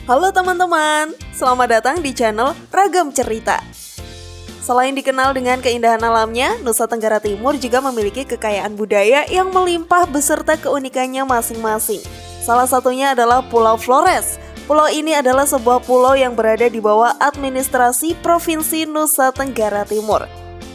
Halo teman-teman, selamat datang di channel Ragam Cerita. Selain dikenal dengan keindahan alamnya, Nusa Tenggara Timur juga memiliki kekayaan budaya yang melimpah beserta keunikannya masing-masing. Salah satunya adalah Pulau Flores. Pulau ini adalah sebuah pulau yang berada di bawah administrasi Provinsi Nusa Tenggara Timur.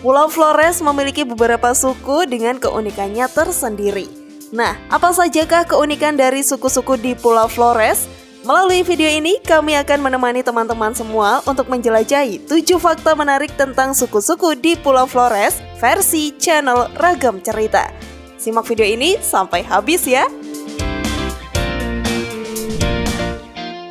Pulau Flores memiliki beberapa suku dengan keunikannya tersendiri. Nah, apa sajakah keunikan dari suku-suku di Pulau Flores? Melalui video ini, kami akan menemani teman-teman semua untuk menjelajahi 7 fakta menarik tentang suku-suku di Pulau Flores versi channel Ragam Cerita. Simak video ini sampai habis ya!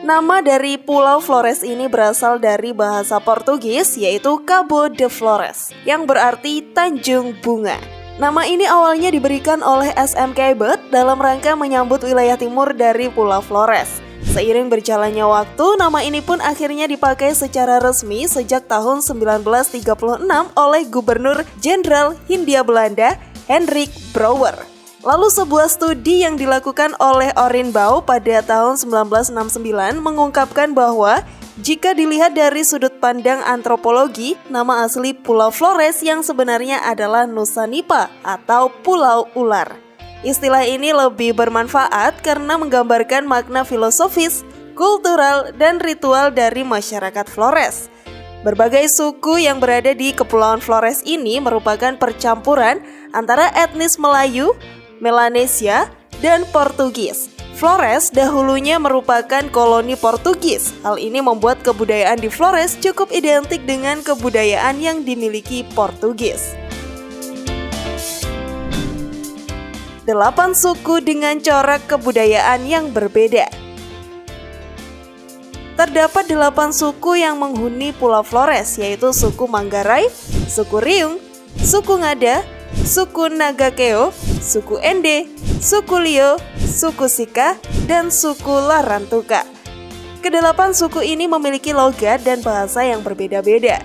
Nama dari Pulau Flores ini berasal dari bahasa Portugis yaitu Cabo de Flores, yang berarti Tanjung Bunga. Nama ini awalnya diberikan oleh SM Cabot dalam rangka menyambut wilayah timur dari Pulau Flores. Seiring berjalannya waktu, nama ini pun akhirnya dipakai secara resmi sejak tahun 1936 oleh Gubernur Jenderal Hindia Belanda, Hendrik Brouwer. Lalu sebuah studi yang dilakukan oleh Orin Bouw pada tahun 1969 mengungkapkan bahwa jika dilihat dari sudut pandang antropologi, nama asli Pulau Flores yang sebenarnya adalah Nusa Nipa atau Pulau Ular. Istilah ini lebih bermanfaat karena menggambarkan makna filosofis, kultural, dan ritual dari masyarakat Flores. Berbagai suku yang berada di Kepulauan Flores ini merupakan percampuran antara etnis Melayu, Melanesia, dan Portugis. Flores dahulunya merupakan koloni Portugis. Hal ini membuat kebudayaan di Flores cukup identik dengan kebudayaan yang dimiliki Portugis. 8 suku dengan corak kebudayaan yang berbeda. Terdapat 8 suku yang menghuni Pulau Flores, yaitu suku Manggarai, suku Riung, suku Ngada, suku Nagakeo, suku Ende, suku Lio, suku Sika, dan suku Larantuka. Kedelapan suku ini memiliki logat dan bahasa yang berbeda-beda.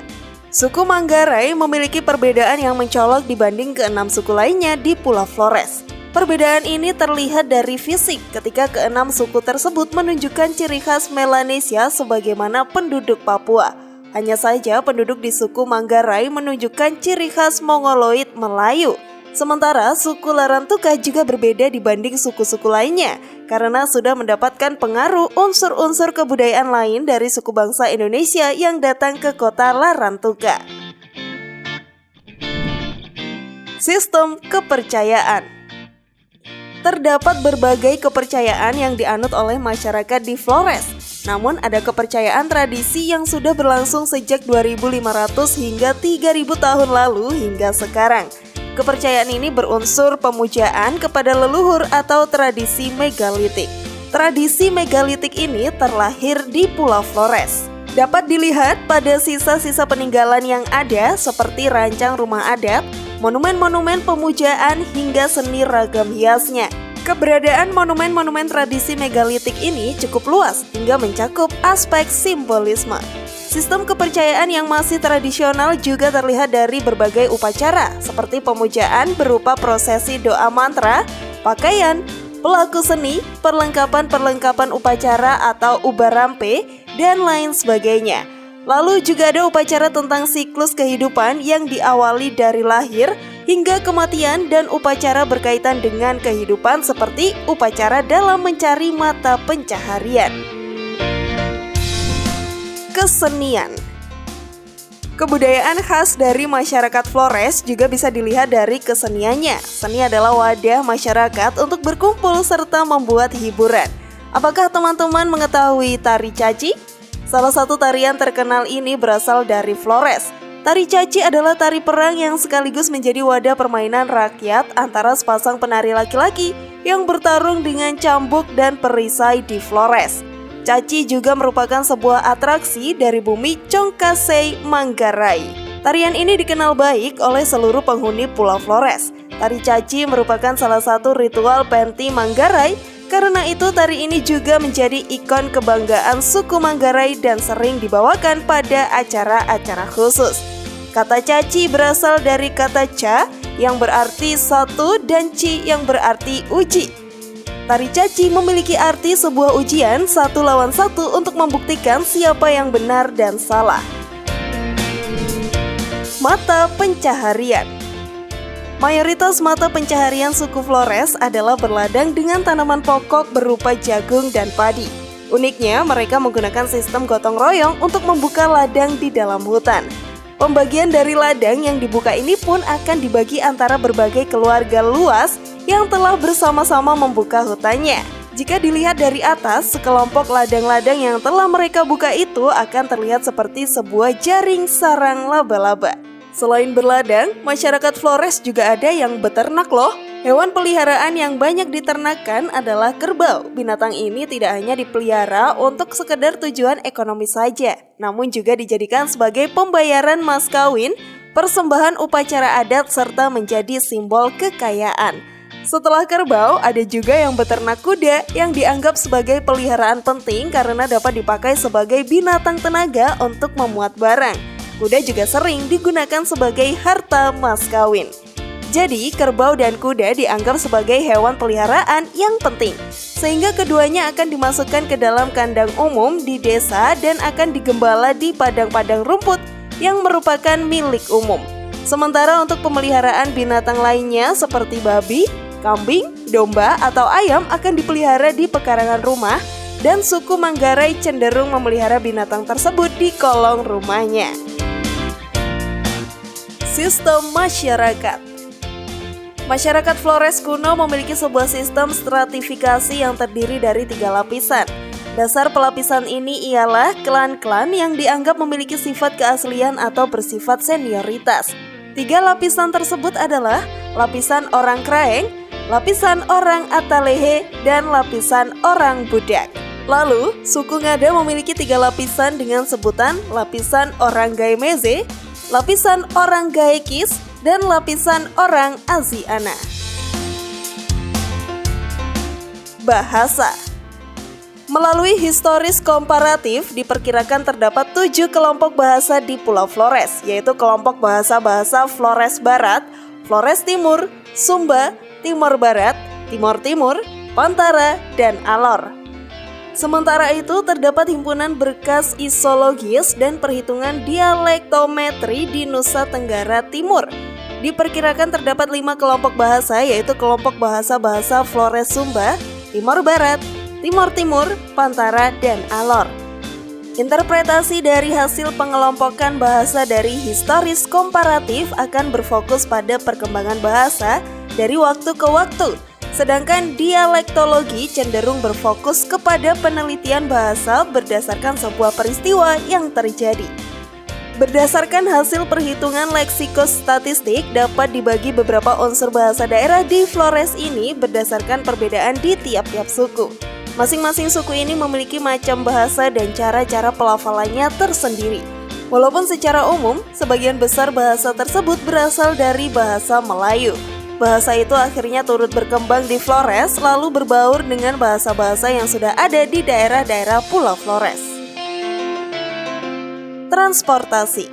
Suku Manggarai memiliki perbedaan yang mencolok dibanding ke-6 suku lainnya di Pulau Flores. Perbedaan ini terlihat dari fisik ketika ke-6 suku tersebut menunjukkan ciri khas Melanesia sebagaimana penduduk Papua. Hanya saja penduduk di suku Manggarai menunjukkan ciri khas Mongoloid Melayu. Sementara suku Larantuka juga berbeda dibanding suku-suku lainnya karena sudah mendapatkan pengaruh unsur-unsur kebudayaan lain dari suku bangsa Indonesia yang datang ke kota Larantuka. Sistem kepercayaan. Terdapat berbagai kepercayaan yang dianut oleh masyarakat di Flores. Namun ada kepercayaan tradisi yang sudah berlangsung sejak 2500 hingga 3000 tahun lalu hingga sekarang. Kepercayaan ini berunsur pemujaan kepada leluhur atau tradisi megalitik. Tradisi megalitik ini terlahir di Pulau Flores. Dapat dilihat pada sisa-sisa peninggalan yang ada seperti rancang rumah adat, monumen-monumen pemujaan hingga seni ragam hiasnya. Keberadaan monumen-monumen tradisi megalitik ini cukup luas hingga mencakup aspek simbolisme. Sistem kepercayaan yang masih tradisional juga terlihat dari berbagai upacara seperti pemujaan berupa prosesi doa mantra, pakaian, pelaku seni, perlengkapan-perlengkapan upacara atau ubarampe, dan lain sebagainya. Lalu juga ada upacara tentang siklus kehidupan yang diawali dari lahir hingga kematian dan upacara berkaitan dengan kehidupan seperti upacara dalam mencari mata pencaharian. Kesenian. Kebudayaan khas dari masyarakat Flores juga bisa dilihat dari keseniannya. Seni adalah wadah masyarakat untuk berkumpul serta membuat hiburan. Apakah teman-teman mengetahui tari caci? Salah satu tarian terkenal ini berasal dari Flores. Tari caci adalah tari perang yang sekaligus menjadi wadah permainan rakyat antara sepasang penari laki-laki yang bertarung dengan cambuk dan perisai di Flores. Caci juga merupakan sebuah atraksi dari bumi Congkasei Manggarai. Tarian ini dikenal baik oleh seluruh penghuni Pulau Flores. Tari caci merupakan salah satu ritual Penthi Manggarai. Karena itu tari ini juga menjadi ikon kebanggaan suku Manggarai dan sering dibawakan pada acara-acara khusus. Kata caci berasal dari kata ca yang berarti satu dan ci yang berarti uji. Tari caci memiliki arti sebuah ujian satu lawan satu untuk membuktikan siapa yang benar dan salah. Mata pencaharian. Mayoritas mata pencaharian suku Flores adalah berladang dengan tanaman pokok berupa jagung dan padi. Uniknya, mereka menggunakan sistem gotong royong untuk membuka ladang di dalam hutan. Pembagian dari ladang yang dibuka ini pun akan dibagi antara berbagai keluarga luas yang telah bersama-sama membuka hutannya. Jika dilihat dari atas, sekelompok ladang-ladang yang telah mereka buka itu akan terlihat seperti sebuah jaring sarang laba-laba. Selain berladang, masyarakat Flores juga ada yang beternak loh. Hewan peliharaan yang banyak diternakan adalah kerbau. Binatang ini tidak hanya dipelihara untuk sekedar tujuan ekonomi saja, namun juga dijadikan sebagai pembayaran mas kawin, persembahan upacara adat, serta menjadi simbol kekayaan. Setelah kerbau, ada juga yang beternak kuda yang dianggap sebagai peliharaan penting karena dapat dipakai sebagai binatang tenaga untuk memuat barang. Kuda juga sering digunakan sebagai harta mas kawin. Jadi, kerbau dan kuda dianggap sebagai hewan peliharaan yang penting, sehingga keduanya akan dimasukkan ke dalam kandang umum di desa dan akan digembala di padang-padang rumput yang merupakan milik umum. Sementara untuk pemeliharaan binatang lainnya seperti babi, kambing, domba, atau ayam akan dipelihara di pekarangan rumah dan suku Manggarai cenderung memelihara binatang tersebut di kolong rumahnya. Sistem masyarakat. Masyarakat Flores kuno memiliki sebuah sistem stratifikasi yang terdiri dari 3 lapisan. Dasar pelapisan ini ialah klan-klan yang dianggap memiliki sifat keaslian atau bersifat senioritas. 3 lapisan tersebut adalah lapisan orang Kraeng, lapisan orang Atalehe, dan lapisan orang Budak. Lalu, suku Ngada memiliki 3 lapisan dengan sebutan lapisan orang Gaemeze, lapisan orang Gaekis, dan lapisan orang Aziana. Bahasa. Melalui historis komparatif, diperkirakan terdapat 7 kelompok bahasa di Pulau Flores, yaitu kelompok bahasa-bahasa Flores Barat, Flores Timur, Sumba, Timor Barat, Timor Timur, Pantara, dan Alor. Sementara itu, terdapat himpunan berkas isologis dan perhitungan dialektometri di Nusa Tenggara Timur. Diperkirakan terdapat 5 kelompok bahasa, yaitu kelompok bahasa-bahasa Flores Sumba, Timor Barat, Timor Timur, Pantara, dan Alor. Interpretasi dari hasil pengelompokan bahasa dari historis komparatif akan berfokus pada perkembangan bahasa dari waktu ke waktu. Sedangkan dialektologi cenderung berfokus kepada penelitian bahasa berdasarkan sebuah peristiwa yang terjadi. Berdasarkan hasil perhitungan leksikostatistik, dapat dibagi beberapa unsur bahasa daerah di Flores ini berdasarkan perbedaan di tiap-tiap suku. Masing-masing suku ini memiliki macam bahasa dan cara-cara pelafalannya tersendiri. Walaupun secara umum, sebagian besar bahasa tersebut berasal dari bahasa Melayu. Bahasa itu akhirnya turut berkembang di Flores, lalu berbaur dengan bahasa-bahasa yang sudah ada di daerah-daerah Pulau Flores. Transportasi.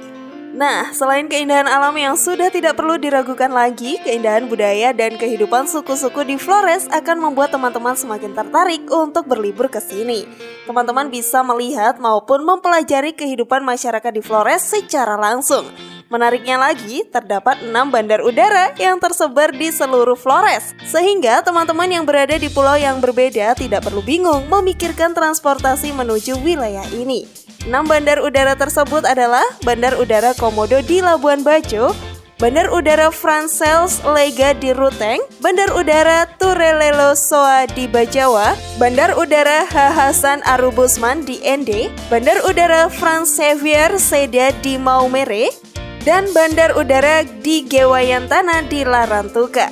Nah, selain keindahan alam yang sudah tidak perlu diragukan lagi, keindahan budaya dan kehidupan suku-suku di Flores akan membuat teman-teman semakin tertarik untuk berlibur ke sini. Teman-teman bisa melihat maupun mempelajari kehidupan masyarakat di Flores secara langsung. Menariknya lagi, terdapat 6 bandar udara yang tersebar di seluruh Flores, sehingga teman-teman yang berada di pulau yang berbeda tidak perlu bingung memikirkan transportasi menuju wilayah ini. 6 bandar udara tersebut adalah Bandar Udara Komodo di Labuan Bajo, Bandar Udara Francels Lega di Ruteng, Bandar Udara Turelelo Soa di Bajawa, Bandar Udara H. Hasan Arubusman di Ende, Bandar Udara Franz Xavier Seda di Maumere, dan Bandar Udara di Gewayantana di Larantuka.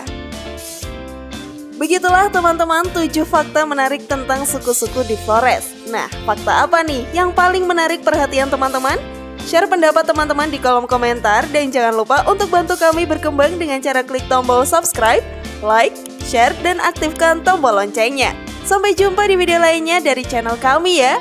Begitulah teman-teman 7 fakta menarik tentang suku-suku di Flores. Nah, fakta apa nih yang paling menarik perhatian teman-teman? Share pendapat teman-teman di kolom komentar dan jangan lupa untuk bantu kami berkembang dengan cara klik tombol subscribe, like, share, dan aktifkan tombol loncengnya. Sampai jumpa di video lainnya dari channel kami ya.